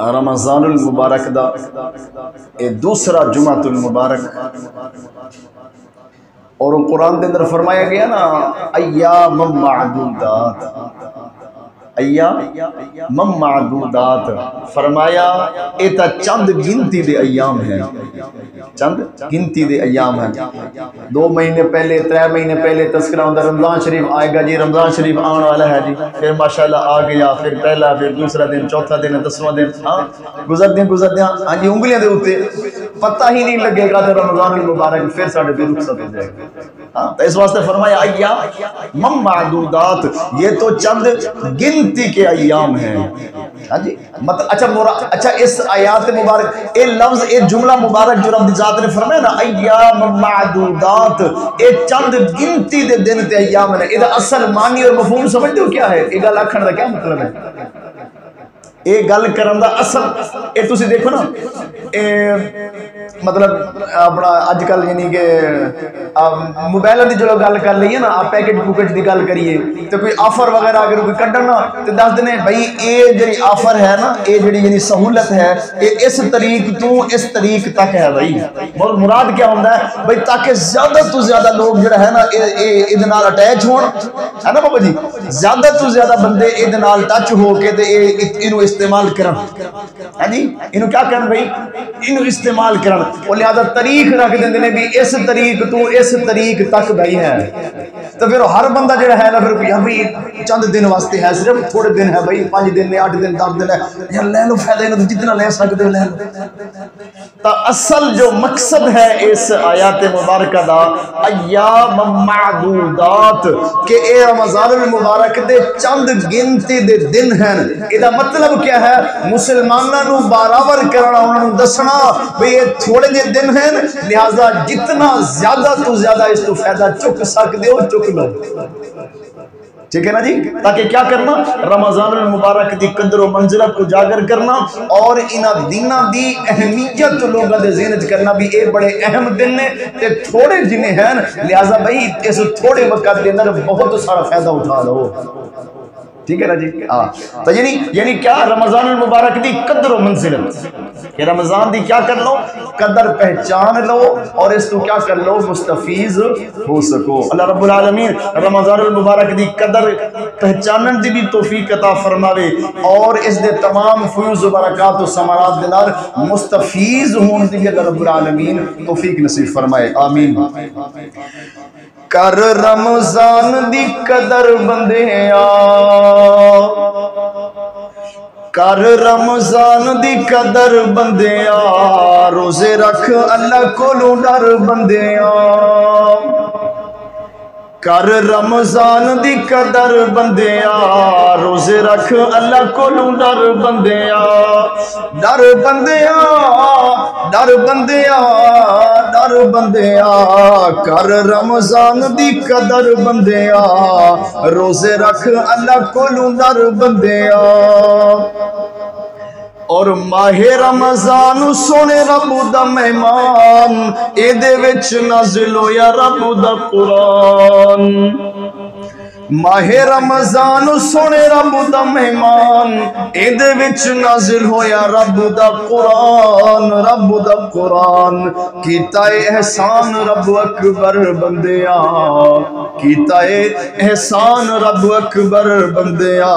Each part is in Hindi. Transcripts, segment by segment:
रमज़ानुल मुबारक दा ये दूसरा जुमातुल मुबारक और कुरान के अंदर फरमाया गया ना अय्याम मादूदात अय्याम मादूदात फरमाया ये तो चंद गिनती दे अय्याम है चंद गिनती दे अय्याम है 2 महीने पहले 3 महीने पहले तस्करा होता रमज़ान शरीफ आएगा जी रमज़ान शरीफ आने वाला है जी फिर माशाल्लाह आ गया फिर पहला फिर दूसरा दिन चौथा दिन 10वां दिन हाँ गुजरदे हाँ जी उंगलियों के उत्ते पता ही नहीं लगेगा तो रमज़ान मुबारक फिर साढ़े भी रुखसत हो जाएगा हाँ तो इस वास्ते फरमाया अय्याम मादूदात ये तो चंद गिनती के अय्याम हैं हाँ जी मतलब अच्छा इस आयात मुबारक ये लफ्ज ये जुमला मुबारक जो रब ज़ात ने फरमाया ना अय्याम मादूदात ये चंद गिनती दे दिन ते अय्याम ने इहदा असल मानी और मफहूम समझते हो क्या है ये गल आखण दा क्या मतलब है ये गल करन दा असल ये तुसी देखो ना मतलब अपना अजकल यानी कि मोबाइल की जो गल कर लीए ना आप पैकेट पुकेट की गल करिए तो कोई ऑफर वगैरह अगर कोई कढ़न ना तो दस दें भाई ये जी ऑफर है ना ये जी सहूलत है ये इस तरीक तो इस तरीक तक है भाई बहुत मुराद क्या होता है भाई ताकि ज्यादा तो ज्यादा लोग जो है ना ये अटैच हो है ना बाबा जी ज्यादा तो ज्यादा बंदे ये टच होके इस्तेमाल करन है जी इन्हों क्या करन भाई इन्हों इस्तेमाल करन और लिहाजा तरीक रख देंगे ने भी इस तरीक तो इस तरीक तक भाई है तो फिर हर बंदा जो है ना फिर भाई चंद दिन वास्ते है सिर्फ थोड़े दिन है भाई 5 दिन ने 8 दिन 10 दिन है यार ले लो फायदा इन्हों जितना ले सकते हो ले लो तो असल जो मकसद है इस आयत मुबारक दा अय्याम मादूदात के ए रमज़ानुल मुबारक दे चंद गिनती दे दिन हैं इहदा मतलब क्या है मुसलमानों को बराबर करना उन्होंने दसना भाई ये थोड़े जे दिन हैं लिहाजा जितना ज्यादा तो ज्यादा इस तो फायदा चुक सकते हो चुक लो ठीक है ना जी ताकि क्या करना रमज़ानुल मुबारक की कदर और मंजिलत को उजागर करना और इन दिनों की अहमियत लोगों के ज़हन च करना भी ये बड़े अहम दिन ने ते थोड़े जिन्हें हैं लिहाजा भाई इस थोड़े वक्त के अंदर बहुत सारा फायदा उठा लो ठीक है ना जी हाँ तो यानी क्या रमज़ानुल मुबारक की कदर और मंजिलत कि रमज़ान की क्या कर लो कदर पहचान लो और इस तो क्या कर लो मुस्तफीज हो सको अल्लाह रब्बुल आलमीन रमज़ानुल मुबारक की कदर पहचानन की भी तौफीक अता फरमावे और इस दे तमाम फयूज़ बरकत और समारात दे नाल मुस्तफीज होने की अल्लाह रब्बुल आलमीन तौफीक नसीब फरमाए आमीन कर रमज़ान दी कदर बंदिया कर रमज़ान दी कदर बंदिया रोजे रख अल्लाह कोलों डर बंदिया कर रमज़ान दी कदर बंदिया रोजे रख अल्लाह कोलों डर बंदिया डर बंदिया डर बंदिया डर बंदिया कर रमज़ान दी कदर बंदिया रोजे रख अल्लाह कोलों डर बंदिया और माहे रमज़ान सोने रब दा मेहमान एदे विच नाज़िल होया रब दा कुरान माहे रमजान सोने रब दा मेहमान, इहदे विच नाजिल होया रब दा कुरान, रब दा कुरान। कीता एहसान रब अकबर बंदिया, कीता एहसान रब अकबर बंदिया,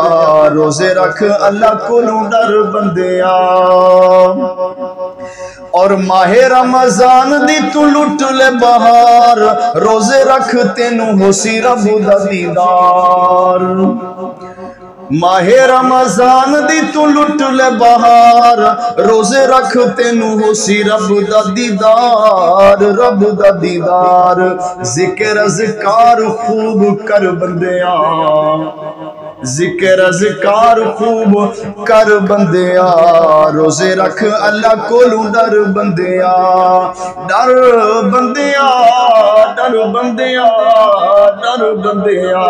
रोजे रख अल्लाह कोलों डर बंदिया। और माहे रमजान दी तू लुट ले बहार, रोजे रख तेनू होसी रब दा दीदार। माहे रमजान दी तू लुट ले बहार, रोजे रख तेनू होसी रब दा दीदार, रब दा दीदार। जिक्र अज़कार खूब कर बंदिया, जिक्र अज़कार खूब कर बंदिया, रोजे रख अल्लाह कोलों डर बंदिया, डर बंदिया, डर बंदिया, डर बंदिया।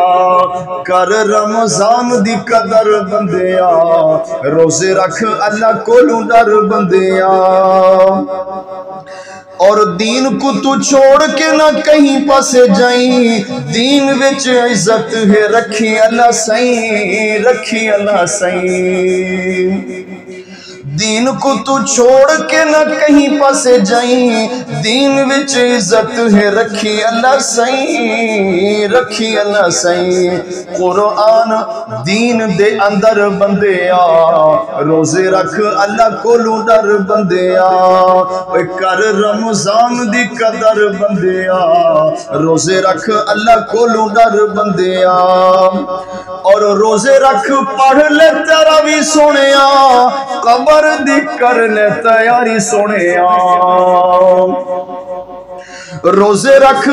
कर रमजान दी कदर बंदिया, रोजे रख अल्लाह कोलों डर बंदिया। और दीन को तू छोड़ के ना कहीं पासे जाई, दीन विच इज्जत है रखी अल्लाह सही, रखी अल्लाह सही। दीन को तू छोड़ के ना कहीं पासे जाई, दीन विच इज्जत है रखी अल्लाह सही, रखी अल्लाह सही। कुरान दीन दे अंदर बंदिया, रोजे रख अल्लाह कोलों डर बंदिया। कर रमजान दी कदर बंदिया, रोजे रख अल्लाह कोलों डर बंदिया। और रोजे रख पढ़ ले तेरा भी सोनिया, कबर दी कर ले तैयारी सोनिया। रोजे रख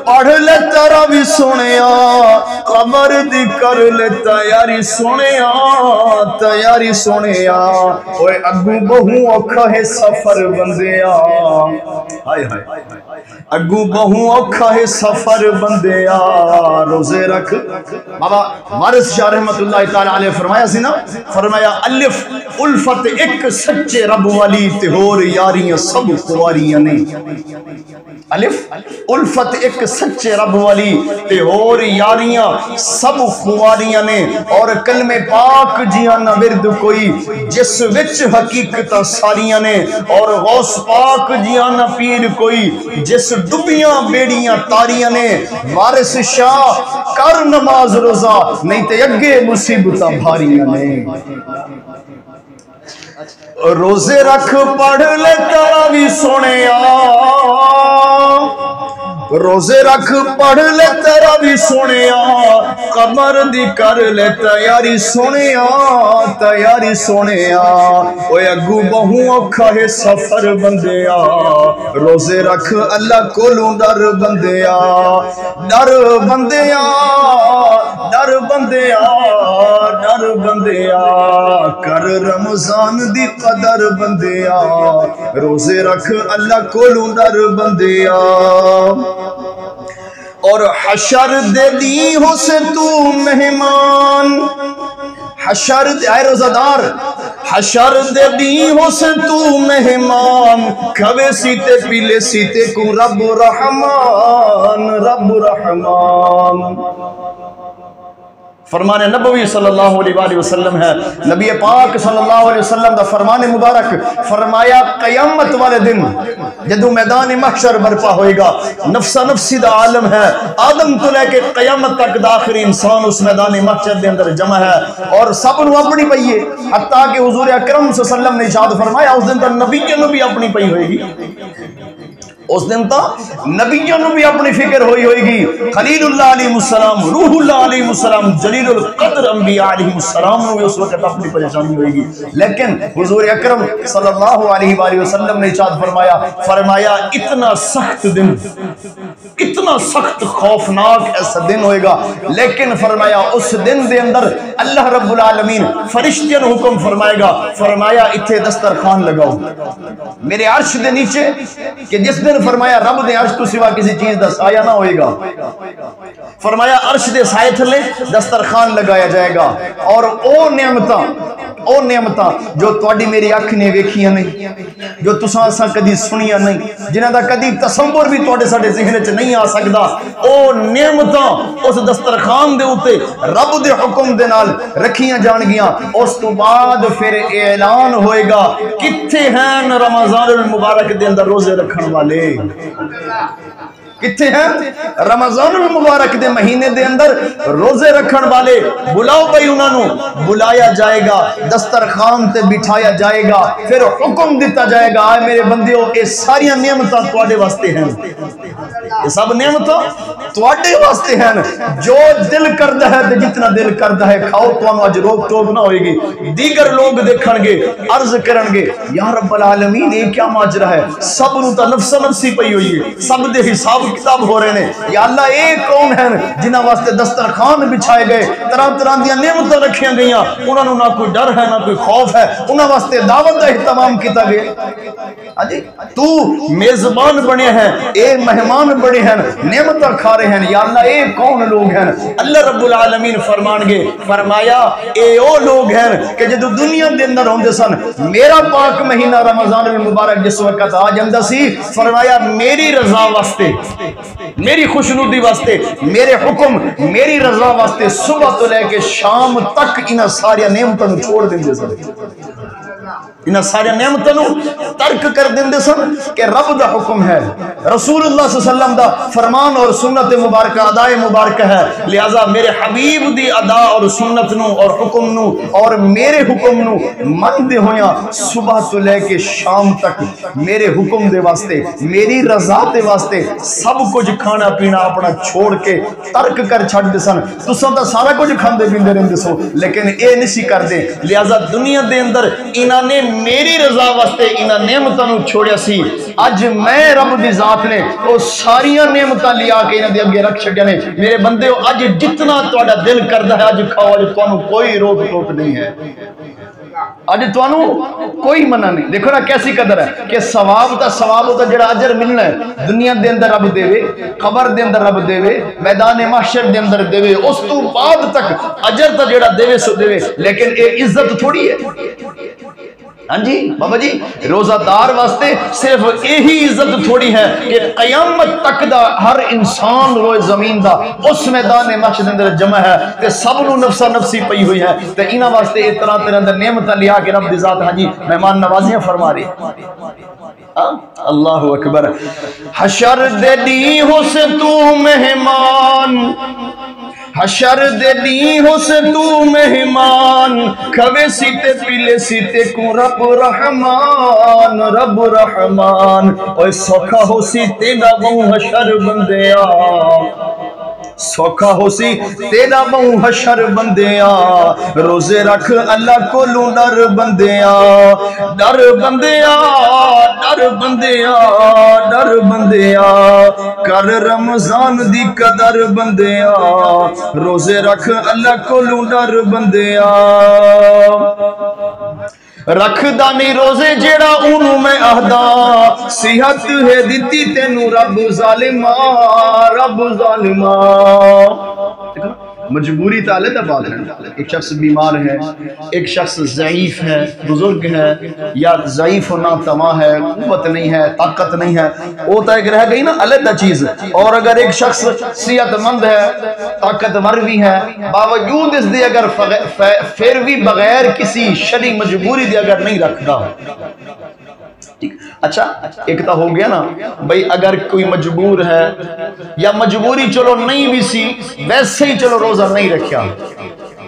पढ़ ले तेरा भी सोनिया, कबर दी कर ले तैयारी सोनिया, तैयारी सोनिया। ओए अगू बहु औखा है सफर बंदिया, हाय हाय अगू बहु औखा है सफर बंदिया, रोजे रख। बाबा वारिस शाह रहमतुल्लाह तआला अलैह फरमाया सी ना, फरमाया अलिफ उल्फत एक सच्चे रब वाली ते होर यारियां सब कुवारियां ने। अलिफ उल्फत एक सच्चे रब वाली ते होर यारियां सब खुआरियां ने। और कलमे पाक जिया ना विरद कोई, जिस विच हकीकत सारियां ने। और गौस पाक जिया ना पीर कोई, जिस डुबियां बेड़ियां तारियां ने। वारिस शाह कर नमाज रोजा, नहीं ते अगे मुसीबतां भारियां ने। रोजे रख पढ़ ले तेरा भी सोनिया, रोजे रख पढ़ ले तेरा भी सोनिया, कमर दी कर ले तैयारी सोनिया, तैयारी सोनिया। ओए अगू बहु औखा है सफर बंदिया, रोजे रख अल्लाह कोलों डर बंदिया, डर बंदिया, डर बंदिया, डर बंदिया। कर रमजान दी कदर बंदिया, रोजे रख अल्लाह कोलों डर बंदिया। और हशर दे दी हो से तू मेहमान, हशर आए रोजादार, हशर दे दी हो से तू मेहमान। खवे सीते पीले सीते को रब रहमान, रब रहमान। फरमान नबवी सल्लल्लाहु अलैहि वसल्लम है, नबी पाक सल्लल्लाहु अलैहि वसल्लम दा फरमान मुबारक, फरमाया कयामत वाले दिन जदों मैदान महशर बर्पा होएगा, नफ्सा नफ्सी दा आलम है, आदम तो लेके कयामत तक दा आखिरी इंसान उस मैदान महशर दे अंदर जमा है। और सब नु अपनी पई है, हत्ता कि हुजूर अकरम सल्लल्लाहु अलैहि वसल्लम ने इरशाद फरमाया उस दिन तक नबियों नु भी अपनी पई होएगी, उस दिन तो नबियों नु भी अपनी फिक्र होई होएगी। खलीलुल्लाह अलैहिस्सलाम, रूहुल्लाह अलैहिस्सलाम, जलीलुल कद्र अंबिया अलैहिस्सलाम नु भी उस वक्त अपनी परेशानी होएगी। लेकिन हुजूर अकरम सल्लल्लाहु अलैहि वसल्लम ने इरशाद फरमाया, फरमाया इतना सख्त दिन, इतना सख्त खौफनाक ऐसा दिन होएगा, लेकिन फरमाया उस दिन दे अंदर अल्लाह रब्बुल आलमीन फरिश्तियों को हुक्म फरमाएगा, फरमाया इत्थे दस्तरखान लगाओ मेरे अर्श दे नीचे, कि जिस दिन फरमाया रब दे अर्श तो सिवा किसी चीज दा साया ना होएगा। फरमाया अर्श दे साए थले दस्तरखान लगाया जाएगा। और ओ नेमतां ਉਹ ਨਿਮਤਾਂ जो तुहाडी मेरी अख ने वेखियां नहीं, जो तुसां असां कदी सुनिया नहीं, जिन्हां दा कदी तसव्वुर भी तुहाडे साडे ज़हन च नहीं आ सकदा, ओ निमतां उस दस्तरखान दे उत्ते रब दे हुक्म दे नाल रखियां जाणगियां। उस तो बाद फिर ऐलान होएगा कित्थे हैं रमज़ानुल मुबारक दे अंदर रोजे रखण वाले, कित्थे हैं रमज़ानुल मुबारक दे महीने दे अंदर रोजे रखण वाले। बुलाओ भाई उन्होंने, बुलाया जाएगा, दस्तरखान ते बिठाया जाएगा, फिर हुक्म दिता जाएगा आए मेरे बंदियों ये सारी नियमतां तुहाडे वास्ते हैं, ये सब नियमतां तुहाडे वास्ते हैं। जो दिल करदा है ते जितना दिल करदा है खाओ, तुहानू अज रोक टोक ना होएगी। दीगर लोग देखणगे अर्ज करनगे या रब्बल आलमीन ये क्या माजरा है, सब नू तां नफ्स नफ्सी पई होई है, सब दे हिसाब किताब हो रहे हैं। या अल्लाह ये कौन है जिन्हां वास्ते दस्तरखान बिछाए गए, तरह तरह दी नियमतां रखियां गईयां, उन्हां नू ना कोई डर है ना कोई खौफ है, उन्हां वास्ते दावत दा इहतमाम किया गया। हाजी तू मेजबान बने हैं, ए मेहमान बने हैं, नियमतां खा रहे हैं। या अल्लाह ये कौन लोग हैं? अल्लाह रब्बुल आलमीन फरमानगे, फरमाया ए ओ लोग हैं कि जदों दुनिया दे अंदर होंदे सन, मेरा पाक महीना रमज़ानुल मुबारक जिस वक्त आ जांदा सी, फरमाया मेरी रजा वास्ते, मेरी खुशनुदी वास्ते, मेरे हुक्म मेरी रजा वास्ते सुबह तो लेके शाम तक इन्हां सारिया नियमतां नूं छोड़ देंदे सन, इन्हां सारिया नियमतां नूं तर्क कर देंदे सन कि रब दा हुक्म है, रसूलुल्लाह सल्लल्लाहु अलैहि वसल्लम दा फरमान और सुन्नत मुबारक अदाए मुबारक है, लिहाजा मेरे हबीब दी अदा और सुन्नत नूं और हुक्म नूं और मेरे हुक्म नूं मनदे होया सुबह तो लेके शाम तक मेरे हुक्म दे वास्ते, मेरी रजा दे वास्ते सब कुछ खाना पीना अपना छोड़ के तर्क कर छड्डदे सन। तुसां तां सारा कुछ खांदे पींदे रहिंदे सो, लेकिन ये नहीं करदे। लिहाजा दुनिया दे अंदर इन्हां ने मेरी रजा वास्ते इन्हां नेमतां नूं छोड़िया सी। अज मैं रब दी जात ने वो सारियां नेमतां लिया के इन्हां दे अगे रख छड्डिया ने। मेरे बंदे अज जितना तुहाडा दिल करदा है अज खाओ, अज तुहानूं कोई रोक टोक नहीं है, अज तुहानू कोई मना नहीं। देखो ना कैसी कदर है कि सवाब होता जड़ा अजर मिलना है दुनिया दे अंदर रब देवे, कबर दे अंदर रब देवे, मैदान महशर दे अंदर देवे, उस तो बाद तक अजर तो जड़ा देवे सो देवे, लेकिन ये इज्जत थोड़ी है। हाँ जी बाबा जी, रोजादार वास्ते सिर्फ यही इज्जत थोड़ी है कि कयामत तक दा हर इंसान रोए जमीन दा उस मैदान महशर दे अंदर जमा है ते सब नू नफसा नफसी पई हुई है, ते इन्हां वास्ते इस तरह तरह दे नेमतां लिया के रब दी जात हाँ जी मेहमान नवाजियां फरमा रही। अल्लाहु अकबर। हशर दे दी हो से तू मेहमान, हशर दे दी हो से तू मेहमान, खवे सीते पीले सीते को रब रहमान, रब रहमान। ओए सौखा हो सी तेरा बहु हशर बंदिया, सौखा हो सी तेरा बहु हशर बंदिया, रोजे रख अल्लाह को लू डर बंदिया, डर बंदिया, डर बंदिया, डर बंदिया, कर रमजान दी कदर बंदिया, रोजे रख अल्लाह को लू डर बंदिया। रखदा नहीं रोजे जेड़ा उन्हों मैं आहदा, सेहत है दिती तेनू रब जालिमा, रब जालिमा। मजबूरी ताले दा बात है, एक शख्स बीमार है, एक शख्स ज़ईफ है, बुजुर्ग है, या ज़ईफ होना तमा है, कुव्वत नहीं है, ताकत नहीं है, वो तो एक रह गई ना अलग चीज। और अगर एक शख्स सेहतमंद है, ताकतवर भी है, बावजूद इसके अगर फिर भी बगैर किसी शरी मजबूरी दे अगर नहीं रखता, अच्छा एक तो हो गया ना भाई, अगर कोई मजबूर है या मजबूरी चलो नहीं भी सी, वैसे ही चलो रोजा नहीं रखा,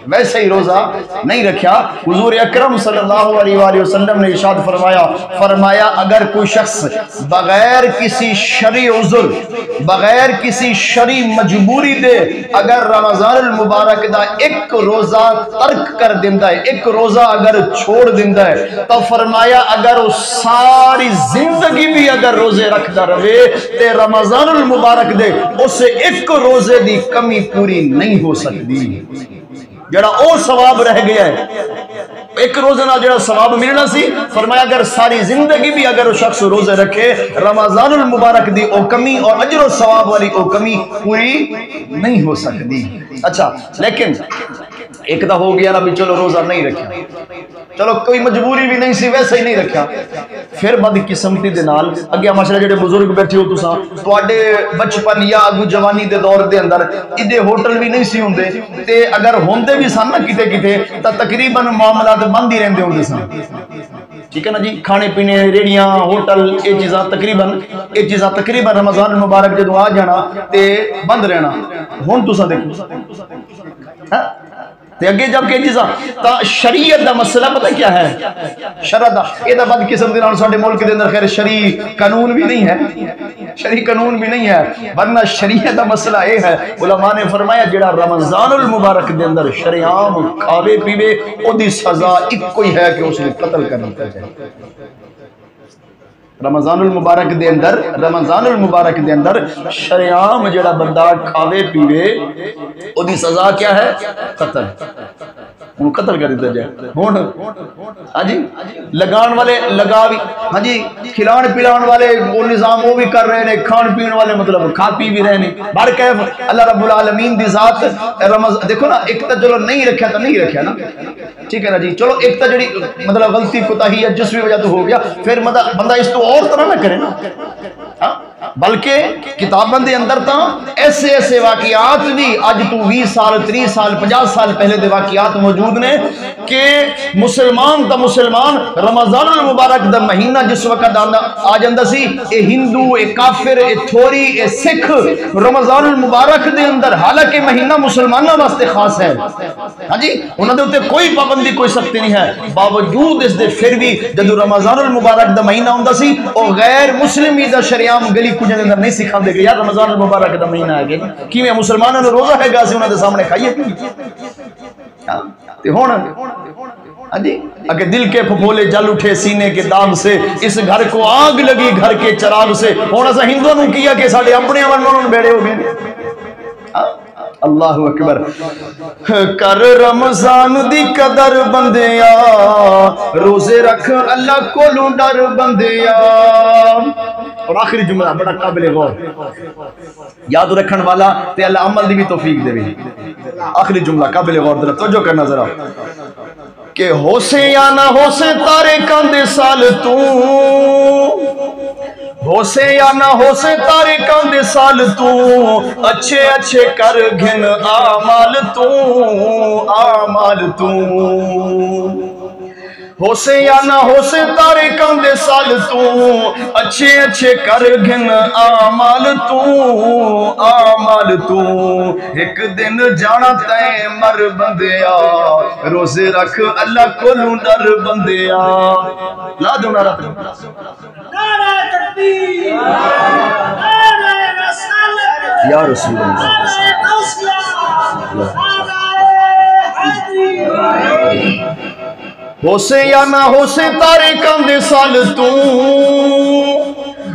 वैसे ही रोजा नहीं रखा। हुजूर अकरम सल्लल्लाहु अलैहि वसल्लम ने इरशाद फरमाया, फरमाया अगर कोई शख्स बगैर किसी शरी उज़्र, बगैर किसी शरी मजबूरी दे अगर रमज़ानुल मुबारक दा एक रोजा तर्क कर दिंदा है, एक रोजा अगर छोड़ दिंदा है, तो फरमाया अगर वो सारी जिंदगी भी अगर रोजे रखता रहे ते रमज़ानुल मुबारक दे उस एक रोजे दी कमी पूरी नहीं हो सकती। जड़ा ओ सवाब रह गया है, एक रोजे ना जड़ा सवाब मिलना सी, फरमाया अगर सारी जिंदगी भी अगर वो शख्स रोजे रखे, रमज़ानुल मुबारक दी ओ कमी और अजर सवाब वाली ओ कमी पूरी नहीं हो सकती। अच्छा लेकिन एक तो हो गया ना भी चलो रोजा नहीं रखा, चलो कोई मजबूरी भी नहीं सी, वैसे ही नहीं रखा। फिर बदकिस्मती दे नाल अगे माशाअल्लाह जेडे बुजुर्ग बैठे हो तुसां, तुहाडे बचपन या अगू जवानी दे दौर दे अंदर इदे होटल भी नहीं सी हुंदे, ते अगर होंदे भी सन ना किते किते तां तकरीबन मामलात बंद ही रहंदे हुंदे सन। ठीक है ना जी, खाने पीने रेड़ियां होटल ये चीज़ां तकरीबन रमज़ान मुबारक जो आ जाना ते बंद रहना। हुण तुसां देखो ते अगे जब के चीज़ां ता शरीयत दा मसला पता क्या है, शरअ दा एदा बदकिस्मती दे नाल साडे मुल्क दे अंदर खैर शरी कानून भी नहीं है, शरी कानून भी नहीं है, वरना शरीयत दा मसला ये है, उलमा ने फरमाया जेड़ा रमज़ानुल मुबारक दे अंदर शरेआम खावे पीवे ओदी सज़ा इक्को ही है कि उसने कत्ल कर दिया जाए। रमज़ानुल मुबारक दे अंदर शरेआम जेड़ा बंदा खावे पीवे ओदी सज़ा क्या है, कत्ल। उन्हें कत्ल कर दिया जाए। हुण हाँ जी लगान वाले लगा भी, हाँ जी खिलान पिलान वाले वो निज़ाम वो भी कर रहे हैं, खान पीने वाले मतलब खा पी भी रहे हैं। बार कैफ अल्लाह रब्बुल आलमीन दी ज़ात देखो ना, एक तो चलो नहीं रखा तो नहीं रखा ना, ठीक है ना जी, चलो एक तो जी मतलब गलती कोताही है जिस भी वजह तो हो गया, फिर मतलब बंदा इस तो और तरह ना करे ना, हाँ? बल्कि किताबों के अंदर तो ऐसे ऐसे वाकियात भी अज तू 20 साल 30 साल 50 साल पहले के वाकियात मौजूद ने कि मुसलमान रमज़ानुल मुबारक दा महीना जिस वक्त आ जाता सी, ए हिंदू ए काफिर ए थोड़ी ए सिख रमज़ानुल मुबारक दे अंदर, हालांकि महीना मुसलमानों वास्ते खास है, हाँ जी उन्होंने उत्ते कोई पाबंदी कोई सख्ती नहीं है, बावजूद इसके फिर भी जब रमज़ानुल मुबारक दा महीना होंदा सी और गैर मुस्लिम दा शरियाम गली कुछ अंदर नहीं सिखाते कि यार रमज़ान मुबारक दा महीना आ गया कि मुसलमानों ने रोजा है उन्होंने सामने खाइए ते हुण हाँ जी अगे दिल के फफोले जल उठे सीने के दाग से, इस घर को आग लगी घर के चराग से। हुण असां हिंदुओं नूं किया कि साडे अपने वरन बेड़े हो गए। अल्लाहु अकबर। कर रमज़ान दी कदर बंदिया, रोजे रख अल्लाह कोलों डर बंदिया। और आखिरी जुमला बड़ा काबिल गौर, याद रखने वाला ते अल्लाह अमल दी भी तौफीक देवे। आखिरी जुमला काबिल गौर, जरा तवज्जो करना जरा, के होसे या ना होसे तारे कांदे साल तू, होसे या ना होसे तारे कांदे साल तू, अच्छे अच्छे कर घिन आमाल तू, होसे या ना होसे तारे कांदे साल तू, अच्छे अच्छे कर घिन आमाल तू, एक दिन जाना तय मर बंदिया, रोजे रख अल्लाह कोलों डर बंदिया। ला दो नारा या रसूल होसे या ना होसे तारे कांदे साल तू,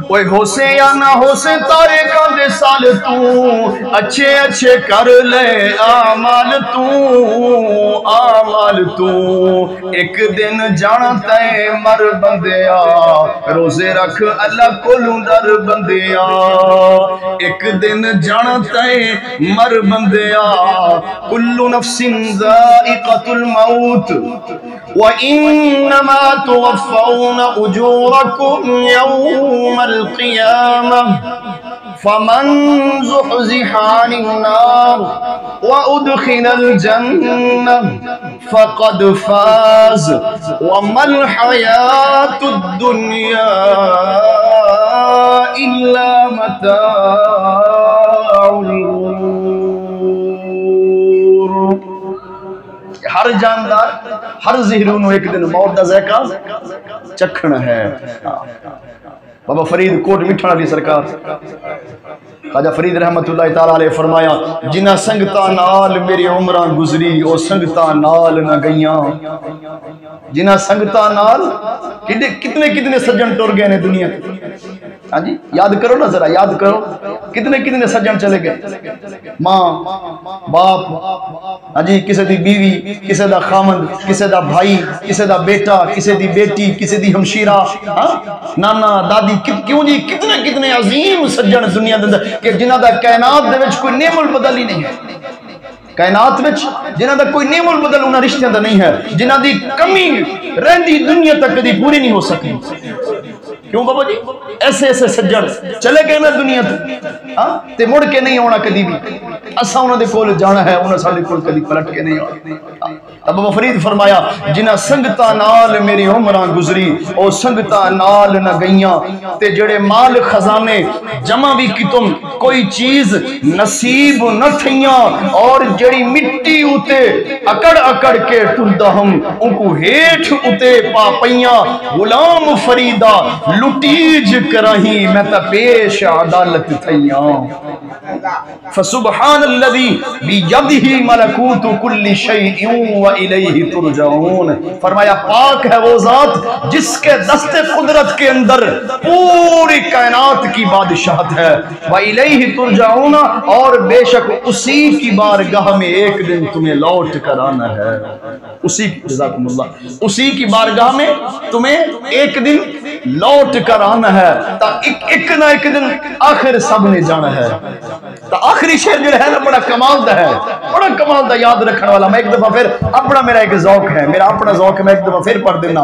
ओए होसे या ना होसे तारे कांदे साल तू, अच्छे अच्छे कर ले आमाल तू, एक दिन जाना तय मर बंदिया, रोजे रख अल्लाह कोलों डर बंदिया, एक दिन जाना तय मर बंदिया, कुल्लु नफ्सिन ज़ाइक़तुल मौत व इन्नमा तुवफ़्फ़ौना उजूरकुम यौमल क़ियामह फमन ज़ुहज़िहा अनिन नार व उदख़िलल जन्नह फ़क़द फ़ाज़ व मल हयातुद दुनिया इल्ला मताउल गुरूर। हर जानदार हर ज़िहरू एक दिन मौत दा ज़ायका चखना है। बाबा फरीद कोट मिठा वाली सरकार ख्वाजा फरीद रहमतुल्लाह तआला अलैह फरमाया, जिन्हां संगतां नाल मेरी उम्रां गुजरी ओ संगतां नाल न गईयां, जिन्हां संगतां नाल कितने कितने सज्जन टुर गए ने दुनिया। हाँ जी याद करो ना जरा, याद करो कितने कितने सज्जन चले गए, माँ बाप, हाँ जी किसी दी बीवी, किसी दा खामंद, किसी दा भाई, किसी दा बेटा, किसी दी बेटी, किसी दी हमशीरा, हाँ नाना दादी, क्यों जी कितने कितने अजीम सज्जन दुनिया के अंदर कि जिन्हां दा कायनात दे विच कोई नेमुल बदल ही नहीं है। कायनात विच जिन्हां दा कोई नेमुल बदल उन्हां रिश्तियां दा नहीं है, जिन्हां दी कमी रहंदी दुनिया तक कदी पूरी नहीं हो सकी। क्यों बाबा जी? ऐसे ऐसे सज्जन चले गए ना दुनिया तो ते मुड़ के नहीं आना कदी भी। असा उन्होंने कोल जाना है, उन्हें साडे कोल कदी पलट के नहीं आना। तब बाबा फरीद फरमाया जिन्हां संगतां नाल मेरी उमरां गुजरी ओ संगतां नाल न गईयां, ते जेड़े माल खजाने जमा भी की तुम कोई चीज नसीब न थईयां, और जेड़ी मिट्टी उते अकड़ अकड़ के टुरदा हम उनको हेठ उते पा पईयां। गुलाम फरीदा लुटीज कराही मैं ता पेश अदालत थईयां। फसुबहानल्लज़ी बियदिही मलकूतु कुल्ली शैइन व इलैहि तुरजाऊन। फरमाया पाक है वो जात जिसके दस्ते कुदरत के अंदर पूरी कायनात की बादशाहत है। व इलैहि तुरजाऊन, और बेशक उसी की बारगाह में एक दिन तुम्हें लौट कर आना है। उसी जज़ाकुमुल्लाह, उसी की बारगाह में तुम्हें एक दिन लौट कर आना है। एक ना एक दिन आखिर सब ने जाना है। तो आखिरी शेर जो है ना बड़ा कमाल दा है, बड़ा कमाल दा याद रखने वाला। मैं एक दफा फिर अपना मेरा एक ज़ौक है, मेरा अपना ज़ौक है, मैं एक दफा फिर पढ़ देना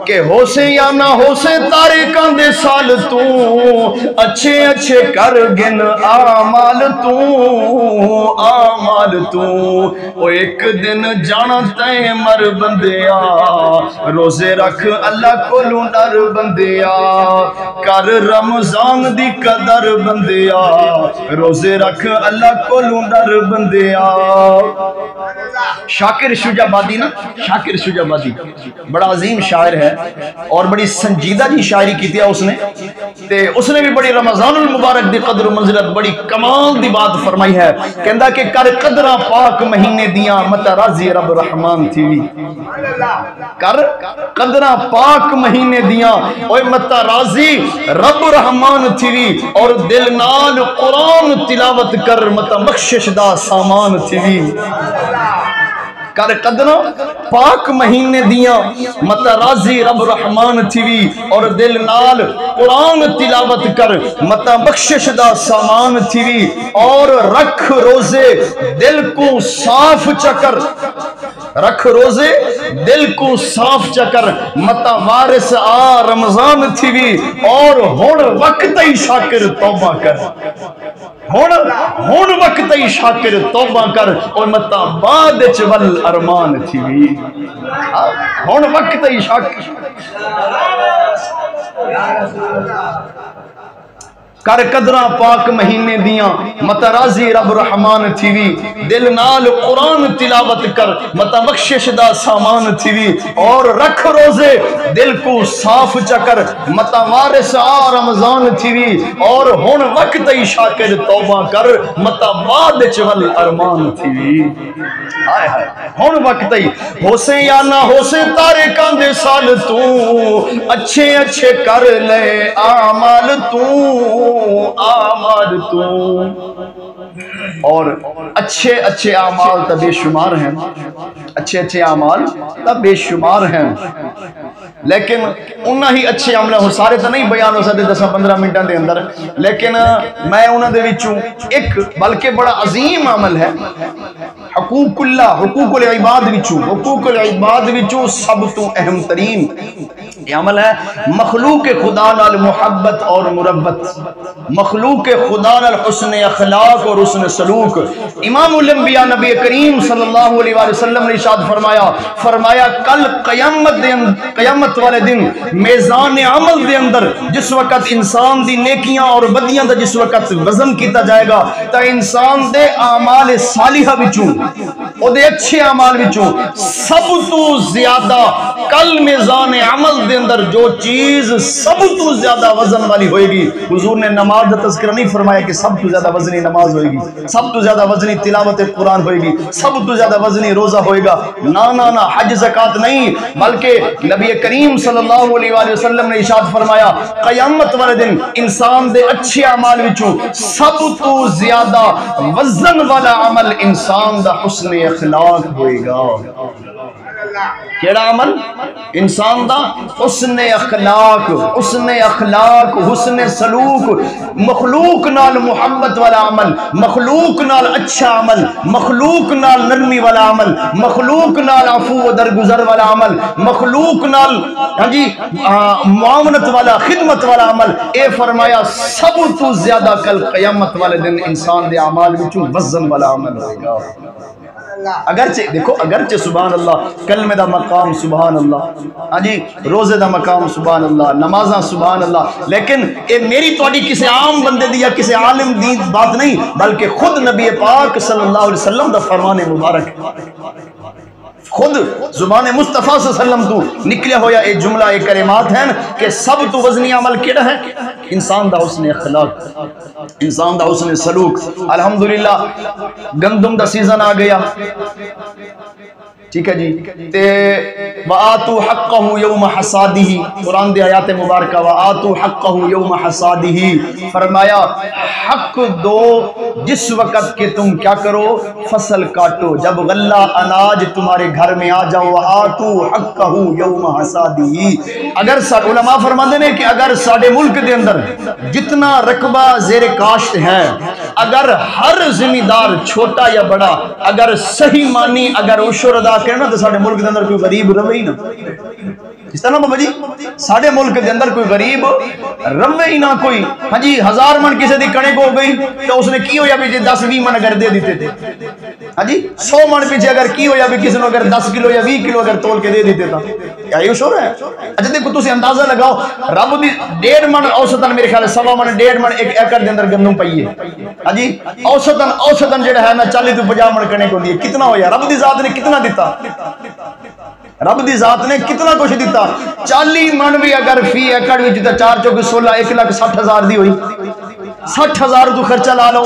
कि होसे या ना होसे तारे कांदे साल तू, अच्छे अच्छे कर गिन आमाल तू, आमाल तू। ओ एक दिन जाना तय मर बंदिया, रोजे रख अल्लाह कोलों डर बंदिया, कर रमजान दी कदर बंदिया, रोजे रख अल्लाह कोलों डर बंदिया। शाकिर शुजाबादी ना, शाकिर शुजाबादी बड़ा अजीम शायर है और बड़ी संजीदा जी शायरी की थी उसने। ते उसने भी बड़ी रमजानुल मुबारक दी कदर मंजिलत बड़ी कमाल दी बात फरमाई है। कहंदा कि कर कदरा पाक महीने दियां मत राजी रब रहमान थी, कर कदरा पाक महीने दियां ओए मत राजी रब रहमान थी, और दिल नाल कुरान तिलावत कर मत बख्शिश दा सामान थी। कर कदर पाक महीने दिया मत राजी रब रहमान थी, और दिल नाल कुरान तिलावत कर मत बख्शिश दा सामान थी, और रख रोजे दिल को साफ चकर, रख रोजे दिल को साफ चकर मत वारिस आ रमजान थी, और हुण वक्त ही शाकिर तौबा कर, हुण वक्त ही शाकिर तौबा कर, और मत बाद वल अरमान थी, हुण वक्त ही शाकिर। कर कदरा पाक महीने दियां मत राजी रब रहमान थी, दिल नाल कुरान तिलावत कर मत बख्शिश दा सामान थी, और रख रोजे दिल को साफ चकर मत वारिस आ रमजान थी, और हुण वक्त ही शाकिर तौबा कर मत बाद वल अरमान थी। हाय हाय हुण वक्त ही होसे या ना होसे तारे कांदे साल तू, अच्छे अच्छे कर ले आमाल तू, आमाल तू। और अच्छे अच्छे आमाल तब बेशुमार हैं, अच्छे अच्छे आमाल तब बेशुमार हैं, लेकिन उन्ना ही अच्छे अमल हो सारे तो नहीं बयान हो सकते 10-15 मिनटों के अंदर, लेकिन मैं उन्होंने विचों एक बल्कि बड़ा अजीम अमल है हकूकुल्लाह, हुकूकुल इबाद विचों, हुकूकुल इबाद विचों सब तो अहम तरीन अमल है मखलूक खुदा नाल मुहब्बत और मुरब्बत, मखलूक खुदा नाल हुस्न अखलाक और हुस्न सलूक। इमामुल अंबिया नबी करीम सल्लल्लाहु अलैहि वसल्लम ने इरशाद फरमाया, फरमाया कल क़यामत वाले दिन मेज़ान अमल दे अंदर जिस वक्त इंसान दी नेकियां और बदियां दा जिस वक्त वजन किया जाएगा, तो इंसान दे आमाल सालिहा विचों, ओदे अच्छे अमाल विचों सब तो ज्यादा कल मेज़ान अमल दे अंदर जो चीज सब तो ज्यादा वजन वाली होएगी, हुजूर ने नमाज का तज़किरा नहीं फरमाया कि सब तो ज्यादा वजनी नमाज होएगी, सब तो ज्यादा वजनी तिलावत कुरान होएगी, सब तो ज्यादा वजनी रोजा होएगा, ना ना ना हज ज़कात नहीं, बल्कि नबी करीम सल्लल्लाहु अलैहि वसल्लम ने इरशाद फरमाया क़यामत वाले दिन इंसान दे अच्छे अमाल विचों सब तो ज्यादा वजन वाला अमल इंसान दा हुस्न अखलाक होएगा। केड़ा अमल? इंसान दा हुस्ने अखलाक, हुस्ने सलूक, मखलूक नाल मुहब्बत वाला अमल, मखलूक नाल अच्छा अमल, मखलूक नाल नरमी वाला अमल, मखलूक नाल अफू व दरगुजर वाला अमल, मखलूक नाल हाँ जी मुआवनत वाला, खिदमत वाला अमल। ए फरमाया सब तो ज्यादा कल क़यामत वाले दिन इंसान दे अमाल विचों वजन वाला अमल होगा। अगरचे देखो, अगरचे सुभान अल्लाह कलमे दा मकाम सुभान अल्लाह, हाँ जी रोजे दा मकाम सुभान अल्लाह, नमाजा सुभान अल्लाह, लेकिन ये मेरी थोड़ी किसी आम बंदे दी या किसी आलिम दी बात नहीं, बल्कि खुद नबी पाक सल्लल्लाहु अलैहि वसल्लम दा फरमान मुबारक, खुद जुबान मुस्तफा सल्लम तू निकलिया होया एक जुमला, एक कलिमात है कि सब तो वजनी अमल केड़ा है? इंसान दा हुस्न अखलाक, इंसान दा हुस्न सलूक। अल्हम्दुलिल्लाह गंदम दा सीजन आ गया, ठीक है जी, ते वातु हक्कहु यौम हसादिही, कुरान दी आयत मुबारक वातु हक्कहु यौम हसादिही, फरमाया हक दो जिस वक़्त के तुम क्या करो, फसल काटो, जब गल्ला अनाज तुम्हारे घर में आ जाओ, वातु हक्कहु यौम हसादिही। अगर उलमा फरमाते हैं कि अगर साडे मुल्क के अंदर जितना रकबा जेरे काश्त है, अगर हर जिम्मेदार छोटा या बड़ा अगर सही मानी अगर उशर अदा करे ना, तो साडे मुल्क के अंदर कोई गरीब रवे ही ना। इस तरह बाबा जी साडे मुल्क के अंदर कोई गरीब रवे ही ना कोई। हाँ जी 1000 मन किसी की कणक हो गई तो उसने की होया भी 10-20 मन अगर दे देते थे, हाँ जी 100 मन पीछे अगर की होया भी किसी ने अगर 10 किलो या 20 किलो अगर तोल के दे देते था, क्या ये उशर है? अच्छा देखो तुम अंदाजा लगाओ, रब दी 1.5 मन औसतन मेरे ख्याल 1.25 मन 1.5 मन एक एकड़ के अंदर गंदम पई है, हाँ जी औसतन जो है ना 40 to 50 मन कणक होती है। कितना होया? रब दी जात ने कितना दिता? रब दी जात ने कितना कुछ दिता। 40 मन भी अगर फी एकड़ विच 4 चौके 16 1,60,000 दी हुई, 60,000 तो खर्चा ला लो,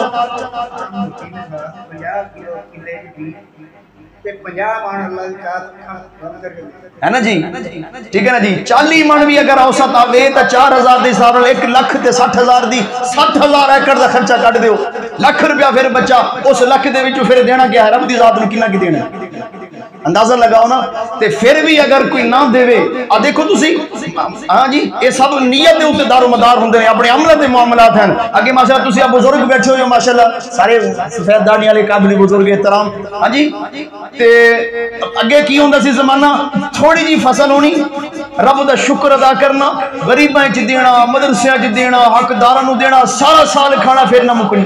है ना जी, ठीक है ना जी। 40 मन भी अगर औसत आवे तो 4,000 के हिसाब नाल 1,60,000 दी 60,000 एकड़ का खर्चा कट दो, लाख रुपया फिर बचा, उस लाख दे विचों फिर देना क्या है? रब दी जात नूं कितना की देना? अंदाजा लगाओ ना। ते फिर भी अगर कोई ना देवे, आ देखो तुसी, हाँ जी ये सब नीयत के उत्ते दारोमदार होंदे ने, अपने अमल के मामलात हैं। अगे माशाअल्लाह तुसी बुजुर्ग बैठे हो माशाअल्लाह, सारे सफेद दाढ़ी वाले काबिल बुजुर्ग एहतराम, हाँ जी। ते अगे की होंदा सी जमाना, थोड़ी जी फसल होनी, रब दा शुक्र अदा करना, गरीबां च देना, मदरसियां च देना, हकदारां नूं देना, सारा साल खाना फिर ना मुकनी,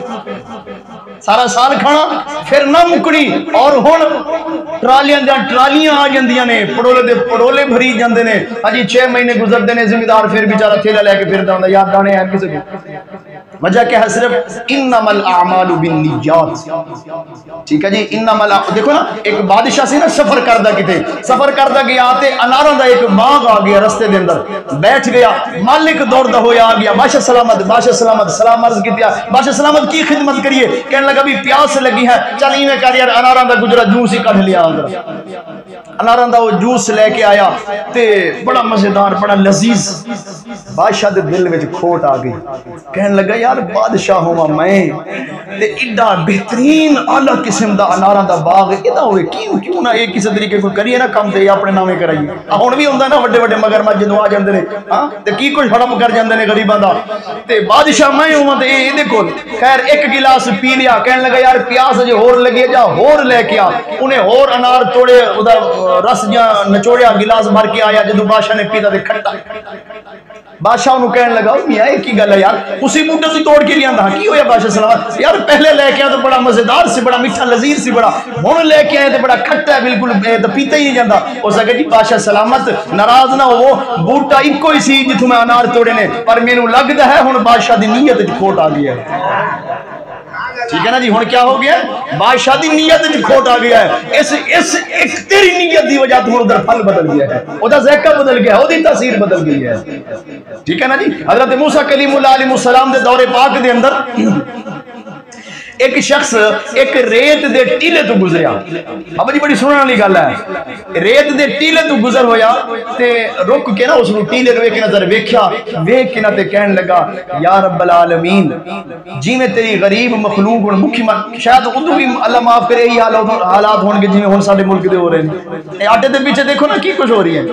सारा साल खाना फिर ना मुकनी। और हुण ट्रालियां आ जांदियां ने, पड़ोले दे पड़ोले भरी जांदे ने, अजी 6 महीने गुजरते हैं, जिम्मेदार फिर बेचारा थैला लेके फिरदा हुंदा, यार दाने है किसी को। वजह क्या है? सिर्फ इन्नमल आमालु बिन्नियात, ठीक है जी। इन्नमल, देखो ना एक बादशाह से ना सफर करदा, किते सफर करदा गया ते अनारों का एक बाग आ गया, रस्ते के अंदर बैठ गया, मालिक दौड़दा होया आ गया, बादशाह सलामत सलाम अर्ज किया, बादशाह सलामत की खिदमत करिए? कहने लगा भी प्यास लगी है, चल इवें कर यार अनारों का गुजरा जूस ही कढ़ लिया, अनारों का वो जूस लेके आया ते बड़ा मजेदार बड़ा लजीज। बादशाह के दिल में खोट आ गई, कहने लगा यार बादशाह होवा मैं ते इड्डा बेहतरीन आला किस्म दा अनारा दा बाग इदा होवे, क्यों ना ये किसी तरीके कोई करिए ना काम ते अपने नामे कराइए। हुण भी हुंदा ना वड्डे वड्डे मगरमच्छ जदों आ जांदे ने, हां ते की कुछ हड़प कर जांदे ने गरीबां दा, ते बादशाह मैं होवां ते इहदे कोल। खैर एक गिलास पी लिया, कहने लगा यार प्यास अजे होर लगी, जा होर लेके आ। उन्हें होर अनार तोड़े, उदा रस जा निचोड़िया, गिलास भर के आया, जदों बादशाह ने पीता ते खट्टा। बादशाह उन्होंने कहने लगा मियाँ एक ही गल है यार, उसी बूटे से तोड़ के लिया की होया? बादशाह सलाम यार पहले लेके आया तो बड़ा मजेदार से, बड़ा मीठा लजीज से, बड़ा हुण लेके आए तो बड़ा खट्टा है, बिल्कुल तो पीता ही नहीं जाता। हो सके जी बादशाह सलामत नाराज ना हो, बूटा इको ही सी जिथों मैं अनार तोड़े ने, पर मैनू लगता है हुण बादशाह की नीयत खोट आ गई है, ठीक है ना जी। हुण क्या हो गया? बादशाह की नीयत खोट आ गया है, इस एक तेरी नीयत की वजह तो उधर फल बदल गया है, उधर ज़ायका बदल गया, उधर तासीर बदल गई है, ठीक है ना जी। हजरत मूसा कलीमुल्लाह अलैहिस्सलाम दे दौरे पाक दे अंदर एक शख्स एक रेत दे टीले तो गुजरिया, बाबा जी बड़ी सुनने वाली गल है। रेत दे टीले तो गुजर होया ते रुक के ना उस टीले नु एक नजर वेख्या, वेख के ना ते कहन लगा या रब्बल आलमीन, जिवें तेरी गरीब मखलूक हुण मुखी शायद उदू भी अल्लाह माफ करे यही हालात होणगे जिवें हुण साडे मुल्क दे हो रहे हैं। आटे दे पीछे देखो ना की कुछ हो रही है,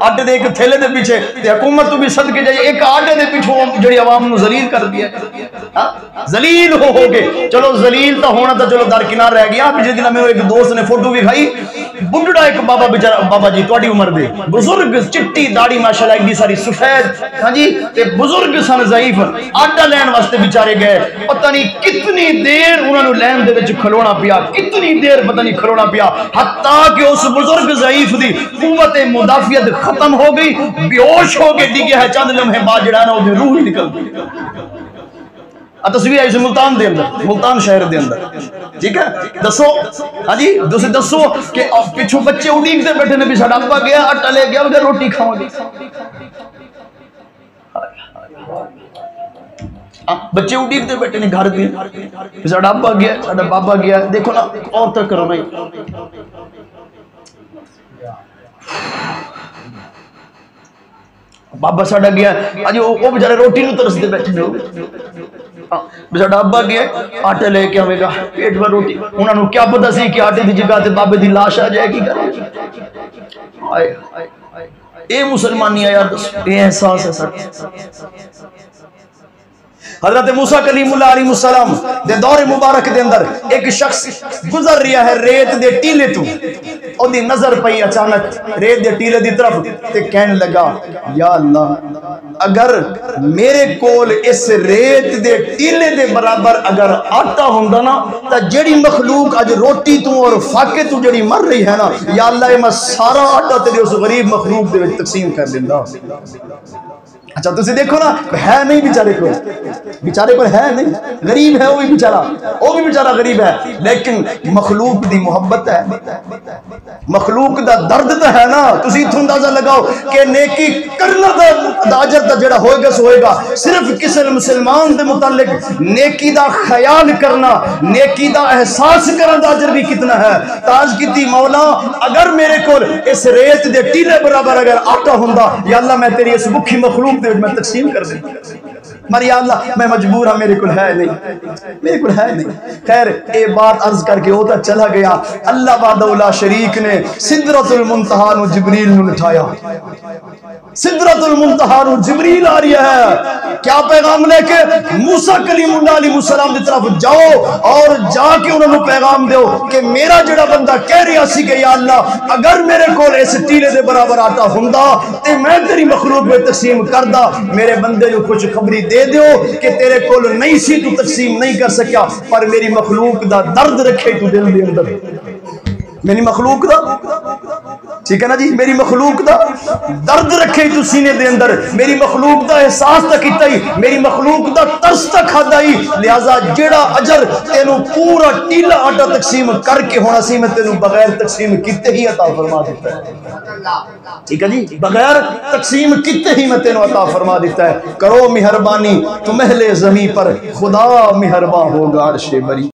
आटे दे एक थैले दे पीछे ते हुकूमत तो भी सदके जाए एक आटे दे पीछे जिहड़ी आवाम नु जलील कर दिया, जलील हो गए। चलो जलील तो होना तो चलो दरकिनार रह गया। पिछले दिन मेरे एक दोस्त ने फोटो भी खाई, बुढ़ा एक बाबा बेचारा, बाबा जी तुहाडी उम्र दे बुजुर्ग, चिट्टी दाढ़ी माशाल्लाह एडी सारी सफेद, हां जी, ते बुजुर्ग सन ज़ईफ, आटा लेने वास्ते बेचारे गए, पता नहीं कितनी देर उन्होंने लैन दे विच खलोना पिया, कितनी देर पता नहीं खलोना पिया, हत्ता कि उस बुजुर्ग ज़ईफ दी कुव्वत मुदाफियत खत्म हो गई, बेहोश हो के डिगे है। चंद लम्हे बाद जड़ा ना ओदी रूह ही निकल गई। तस्वीर आई मुल्तान दे अंदर, मुल्तान शहर दे अंदर, ठीक है। दसो हाँ जी, दसो कि पिछू बच्चे उड़ीकते बैठे ने भी साडा अब्बा गया आटा ले गया, उधर रोटी खाओगे। बच्चे उड़ीकते बैठे ने घर पे, साडा अब्बा गया, साडा बाबा गया। देखो ना और तक करो नहीं, बाबा साडा गया अज वो बेचारे रोटी नु तरसते बैठे ने। साडा अब्बा गया आटे लेके आवेगा, पेट भर रोटी। उन्होंने क्या पता सी कि आटे की जगह ते बाबे की लाश आ जाएगी। ये मुसलमानी है यार, ये एहसास है सर। हजरत मूसा कलीमुल्लाह अलैहिस्सलाम दे दौर मुबारक दे अंदर एक शख्स गुजर रहा है रेत दे टीले तू, ओदी नजर पई अचानक रेत दे टीले दी तरफ ते कहने लगा या अल्लाह, अगर मेरे कोल इस रेत दे टीले दे बराबर अगर आटा हुंदा ना तां जेड़ी मखलूक अज रोटी तू और फाके तू जेड़ी मर रही है ना, या अल्लाह मैं सारा आटा तेरे उस गरीब मखलूक दे विच तकसीम कर दिंदा। अच्छा तुसी देखो ना, है नहीं बेचारे को, बेचारे को है नहीं, गरीब है वो भी बेचारा गरीब है, लेकिन मखलूक दी मोहब्बत है, मखलूक दा दर्द तो है ना। तुसी इथों अंदाजा लगाओ कि नेकी करना दा अजर ता जेड़ा होएगा सो होएगा, सिर्फ किसी मुसलमान दे मुतालिक नेकी दा ख्याल करना, नेकी दा एहसास करना दा अजर भी कितना है। ताज कीती मौला, अगर मेरे को इस रेत दे टीले बराबर अगर आटा हुंदा, या अल्लाह मैं तेरी इस भुखी मखलूक मैं तकसीम कर देता, मर या अल्लाह मैं मजबूर हाँ, मेरे को है नहीं, मेरे को है नहीं। खैर ये बात अर्ज करके होता चला गया। अल्लाह वाहदहुल्ला शरीक ने सिदरतुल मुंतहा नु जिब्रील नु उठाया, सिदरतुल मुंतहा नु जिब्रील आ रही है, क्या पैगाम लेके? मूसा कलीमुल्लाह अलैहिस्सलाम की तरफ जाओ और जाके उन्होंने पैगाम दो कि मेरा जेड़ा बंदा कह रहा सी कि या अल्लाह, अगर मेरे को इस टीले दे बराबर आटा हुंदा ते मैं तेरी मखलूक में तकसीम करदा, मेरे बंदे को कुछ खबरी दे दो कि तेरे को नहीं सी, तू तकसीम नहीं कर सकिया, पर मेरी मखलूक दा दर्द रखे तू दिल दे अंदर, मेरी मखलूक दा, ठीक है ना जी, मेरी मखलूक दा दर्द रखे तू सीने दे अंदर, मेरी मखलूक दा एहसास तक कीता ही, मेरी मखलूक दा तरस तक खादा ही। लिहाजा जेड़ा अजर तेनू पूरा टीला आटा तकसीम करके होना सी, मैं तेनू बगैर तकसीम किते ही अता फरमा दिता है। ठीक है जी, बगैर तकसीम किते ही मैं तेनू अता फरमा दिता है। करो मेहरबानी तुम अहले ज़मीं पर, खुदा मेहरबान होगा अर्शे बरी।